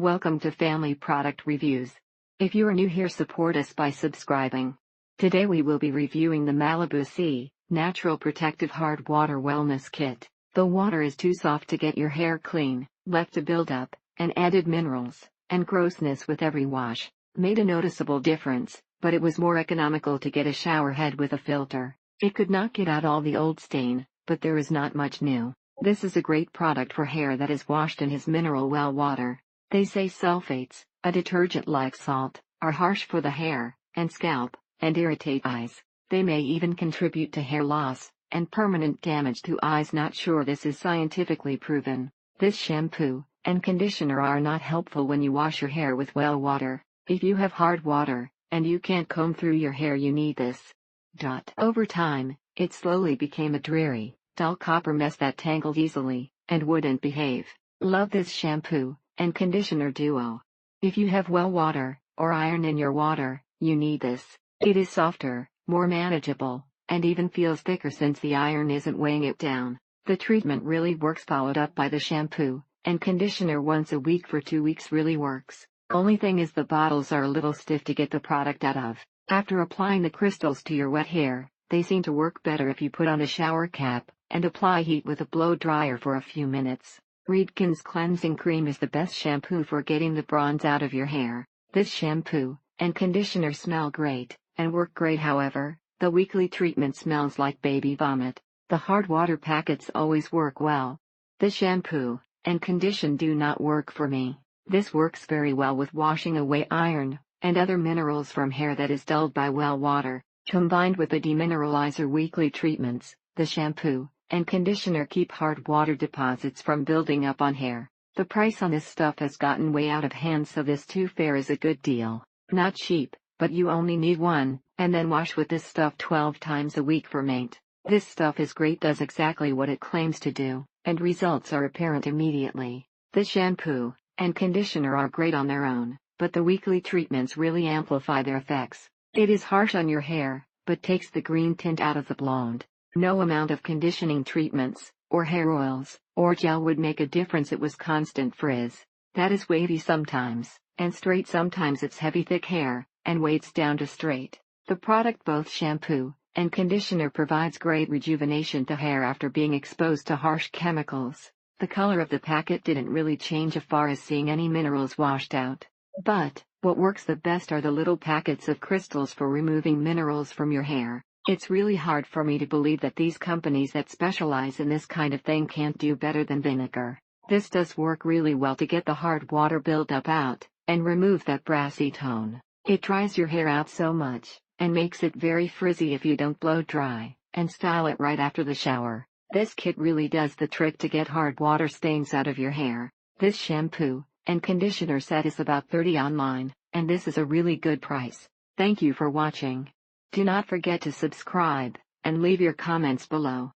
Welcome to Family Product Reviews. If you are new here, support us by subscribing. Today we will be reviewing the Malibu Cs Natural Protective Hard Water Wellness Kit. The water is too soft to get your hair clean, left to build up, and added minerals and grossness with every wash. Made a noticeable difference, but it was more economical to get a shower head with a filter. It could not get out all the old stain, but there is not much new. This is a great product for hair that is washed in his mineral well water. They say sulfates, a detergent like salt, are harsh for the hair and scalp, and irritate eyes. They may even contribute to hair loss and permanent damage to eyes. Not sure this is scientifically proven. This shampoo and conditioner are not helpful when you wash your hair with well water. If you have hard water and you can't comb through your hair, you need this. Over time, it slowly became a dreary, dull copper mess that tangled easily and wouldn't behave. Love this shampoo and conditioner duo. If you have well water or iron in your water, you need this. It is softer, more manageable, and even feels thicker since the iron isn't weighing it down. The treatment really works. Followed up by the shampoo and conditioner once a week for 2 weeks really works. Only thing is the bottles are a little stiff to get the product out of. After applying the crystals to your wet hair, they seem to work better if you put on a shower cap and apply heat with a blow dryer for a few minutes. Redken's Cleansing Cream is the best shampoo for getting the bronze out of your hair. This shampoo and conditioner smell great and work great. However, the weekly treatment smells like baby vomit. The hard water packets always work well. The shampoo and condition do not work for me. This works very well with washing away iron and other minerals from hair that is dulled by well water. Combined with the demineralizer weekly treatments, the shampoo and conditioner keep hard water deposits from building up on hair. The price on this stuff has gotten way out of hand, so this too fair is a good deal. Not cheap, but you only need one, and then wash with this stuff 12 times a week for mate. This stuff is great, does exactly what it claims to do, and results are apparent immediately. The shampoo and conditioner are great on their own, but the weekly treatments really amplify their effects. It is harsh on your hair, but takes the green tint out of the blonde. No amount of conditioning treatments, or hair oils, or gel would make a difference. It was constant frizz. That is wavy sometimes, and straight sometimes. It's heavy thick hair, and weights down to straight. The product, both shampoo and conditioner, provides great rejuvenation to hair after being exposed to harsh chemicals. The color of the packet didn't really change as far as seeing any minerals washed out. But what works the best are the little packets of crystals for removing minerals from your hair. It's really hard for me to believe that these companies that specialize in this kind of thing can't do better than vinegar. This does work really well to get the hard water buildup out and remove that brassy tone. It dries your hair out so much and makes it very frizzy if you don't blow dry and style it right after the shower. This kit really does the trick to get hard water stains out of your hair. This shampoo and conditioner set is about $30 online, and this is a really good price. Thank you for watching. Do not forget to subscribe and leave your comments below.